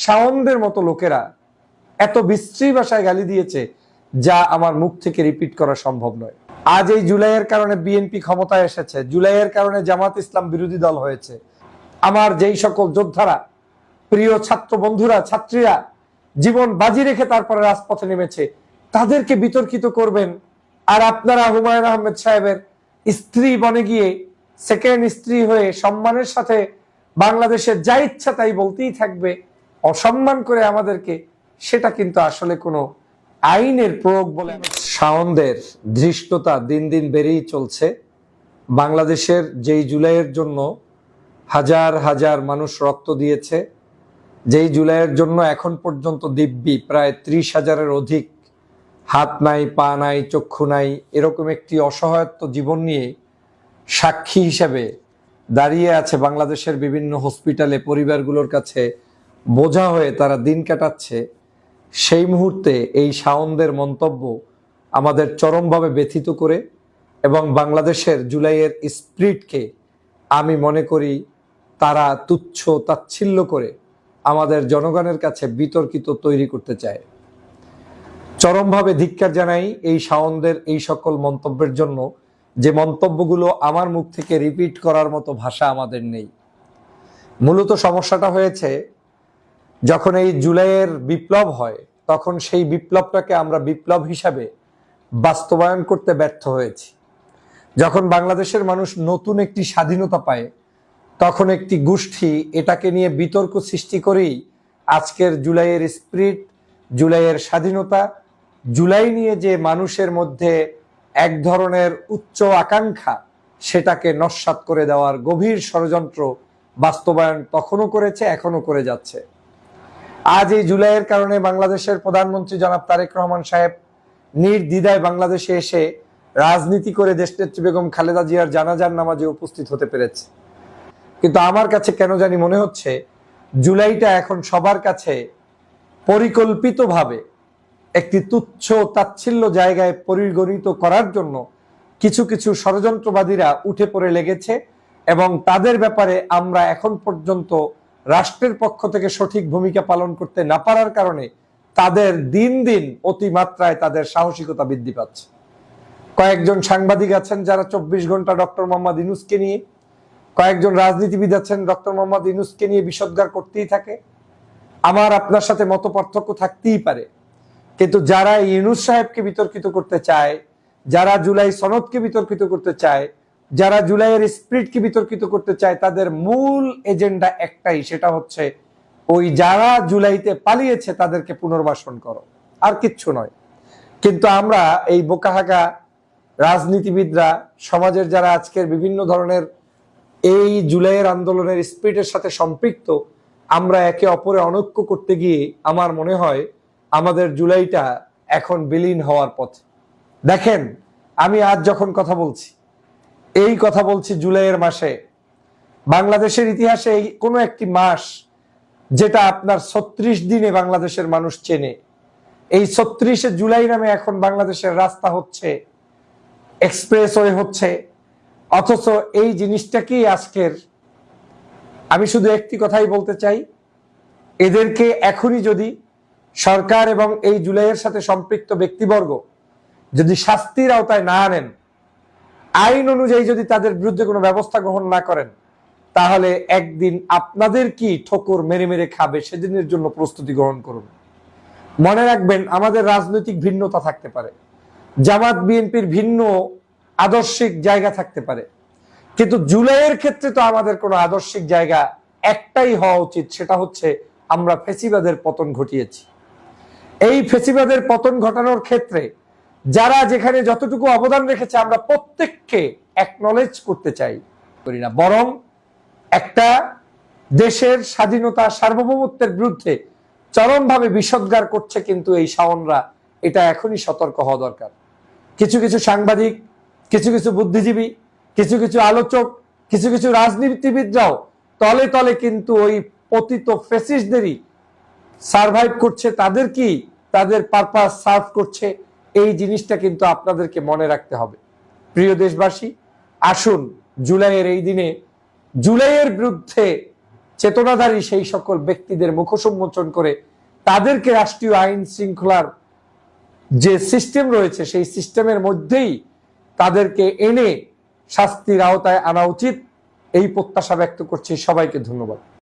শাওনদের মতো লোকেরা এত বিশ্রী ভাষায় গালি দিয়েছে যা আমার মুখ থেকে রিপিট করা সম্ভব নয়। আজ এই জুলাইয়ের কারণে বিএনপি ক্ষমতায় এসেছে, জুলাইয়ের কারণে জামাত ইসলাম বিরোধী দল হয়েছে। আমার যেই সকল যোদ্ধারা, প্রিয় ছাত্র বন্ধুরা, ছাত্রীরা জীবন বাজি রেখে তারপরে রাজপথে নেমেছে, তাদেরকে বিতর্কিত করবেন। আর আপনারা হুমায়ুন আহমেদ সাহেবের স্ত্রী বনে গিয়ে সেকেন্ড স্ত্রী হয়ে সম্মানের সাথে বাংলাদেশের যা ইচ্ছা তাই বলতেই থাকবে, অসম্মান করে আমাদেরকে, সেটা কিন্তু আসলে কোনো আইনের প্রয়োগ বলে। শাওনদের ধৃষ্টতা দিন দিন বেড়েই চলছে। বাংলাদেশের যেই জুলাইয়ের জন্য হাজার হাজার মানুষ রক্ত দিয়েছে, যেই জুলাইয়ের জন্য এখন পর্যন্ত দিব্যি প্রায় 30,000-এর অধিক হাত নাই, পা নাই, চক্ষু নাই, এরকম একটি অসহায়ত্ব জীবন নিয়ে সাক্ষী হিসেবে দাঁড়িয়ে আছে বাংলাদেশের বিভিন্ন হসপিটালে, পরিবারগুলোর কাছে বোঝা হয়ে তারা দিন কাটাচ্ছে। সেই মুহূর্তে এই শাওনদের মন্তব্য আমাদের চরমভাবে ব্যথিত করে এবং বাংলাদেশের জুলাইয়ের স্পিরিটকে আমি মনে করি তারা তুচ্ছ তাচ্ছিল্য করে আমাদের জনগণের কাছে বিতর্কিত তৈরি করতে চায়। চরমভাবে ধিক্কার জানাই এই শাওনদের এই সকল মন্তব্যের জন্য, যে মন্তব্যগুলো আমার মুখ থেকে রিপিট করার মতো ভাষা আমাদের নেই। মূলত সমস্যাটা হয়েছে যখন এই জুলাইয়ের বিপ্লব হয়, তখন সেই বিপ্লবটাকে আমরা বিপ্লব হিসাবে বাস্তবায়ন করতে ব্যর্থ হয়েছি। যখন বাংলাদেশের মানুষ নতুন একটি স্বাধীনতা পায়, তখন একটি গোষ্ঠী এটাকে নিয়ে বিতর্ক সৃষ্টি করেই আজকের জুলাইয়ের স্পিরিট, জুলাইয়ের স্বাধীনতা, জুলাই নিয়ে যে মানুষের মধ্যে এক ধরনের উচ্চ আকাঙ্ক্ষা, সেটাকে নস্যাৎ করে দেওয়ার গভীর ষড়যন্ত্র বাস্তবায়ন তখনও করেছে, এখনো করে যাচ্ছে। আজ এই জুলাইয়ের কারণে বাংলাদেশের প্রধানমন্ত্রী জনাব তারেক রহমান সাহেব নির্দ্বিধায় বাংলাদেশে এসে রাজনীতি করে দেশনেত্রী বেগম খালেদা জিয়ার জানাজার নামাজে উপস্থিত হতে পেরেছে। কিন্তু আমার কাছে কেন জানি মনে হচ্ছে জুলাইটা এখন সবার কাছে পরিকল্পিতভাবে একটি তুচ্ছ তাচ্ছিল্য জায়গায় পরিগণিত করার জন্য কিছু কিছু ষড়যন্ত্রবাদীরা উঠে পড়ে লেগেছে এবং তাদের ব্যাপারে আমরা এখন পর্যন্ত রাষ্ট্রের পক্ষ থেকে সঠিক ভূমিকা পালন করতে না পারার কারণে তাদের দিন দিন অতিমাত্রায় তাদের সাহসিকতা বৃদ্ধি পাচ্ছে। কয়েকজন সাংবাদিক আছেন যারা 24 ঘন্টা ডক্টর মোহাম্মদ ইউনূসকে নিয়ে, কয়েকজন রাজনীতিবিদ আছেন ডক্টর মোহাম্মদ ইউনূসকে নিয়ে বিষোদ্গার করতেই থাকে। আমার আপনার সাথে মত পার্থক্য থাকতেই পারে, কিন্তু যারা ইউনূস সাহেবকে বিতর্কিত করতে চায়, যারা জুলাই সনদকে বিতর্কিত করতে চায়, যারা জুলাইয়ের স্পিরিটকে বিতর্কিত করতে চায়, তাদের মূল এজেন্ডা একটাই, সেটা হচ্ছে ওই যারা জুলাইতে পালিয়েছে তাদেরকে পুনর্বাসন করো, আর কিচ্ছু নয়। কিন্তু আমরা এই বোকাহাগা রাজনীতিবিদরা, সমাজের যারা আজকের বিভিন্ন ধরনের এই জুলাইয়ের আন্দোলনের স্পিরিটের সাথে সম্পৃক্ত, আমরা একে অপরে অনৈক্য করতে গিয়ে আমার মনে হয় আমাদের জুলাইটা এখন বিলীন হওয়ার পথে। দেখেন, আমি আজ যখন কথা বলছি, এই কথা বলছি জুলাইয়ের মাসে। বাংলাদেশের ইতিহাসে এই কোনো একটি মাস যেটা আপনার 36 দিনে বাংলাদেশের মানুষ চেনে, এই 36শে জুলাই নামে এখন বাংলাদেশের রাস্তা হচ্ছে, এক্সপ্রেসওয়ে হচ্ছে, অথচ এই জিনিসটাকেই আজকের, আমি শুধু একটি কথাই বলতে চাই, এদেরকে এখনই যদি সরকার এবং এই জুলাইয়ের সাথে সম্পৃক্ত ব্যক্তিবর্গ যদি শাস্তির আওতায় না আনেন, আইন অনুযায়ী যদি তাদের বিরুদ্ধে কোনো ব্যবস্থা গ্রহণ না করেন, তাহলে একদিন আপনাদের কি ঠোকর মেরে মেরে খাবে সেদিনের জন্য প্রস্তুতি গ্রহণ করুন। মনে রাখবেন, আমাদের রাজনৈতিক ভিন্নতা থাকতে পারে, জামাত বিএনপির ভিন্ন আদর্শিক জায়গা থাকতে পারে, কিন্তু জুলাইয়ের ক্ষেত্রে তো আমাদের কোনো আদর্শিক জায়গা একটাই হওয়া উচিত, সেটা হচ্ছে আমরা ফ্যাসিবাদের পতন ঘটিয়েছি। এই ফ্যাসিবাদের পতন ঘটানোর ক্ষেত্রে যারা যেখানে যতটুকু অবদান রেখেছে আমরা প্রত্যেককে অ্যাকনলেজ করতে চাই করি না, বরং একটা দেশের স্বাধীনতা সার্বভৌমত্বের বিরুদ্ধে চরমভাবে বিষোদ্গার করছে কিন্তু এই শাওনরা, এটা এখনই সতর্ক হওয়া দরকার। কিছু কিছু সাংবাদিক, কিছু কিছু বুদ্ধিজীবী, কিছু কিছু আলোচক, কিছু কিছু রাজনীতিবিদরাও তলে তলে কিন্তু ওই পতিত ফ্যাসিস্টদেরই সার্ভাইভ করছে, তাদের কি তাদের পারপাস সার্ভ করছে, এই জিনিসটা কিন্তু আপনাদেরকে মনে রাখতে হবে। প্রিয় দেশবাসী, আসুন জুলাইয়ের এই দিনে জুলাইয়ের বিরুদ্ধে চেতনাধারী সেই সকল ব্যক্তিদের মুখোশ উন্মোচন করে তাদেরকে রাষ্ট্রীয় আইন শৃঙ্খলার যে সিস্টেম রয়েছে সেই সিস্টেমের মধ্যেই তাদেরকে এনে শাস্তির আওতায় আনা উচিত, এই প্রত্যাশা ব্যক্ত করছি। সবাইকে ধন্যবাদ।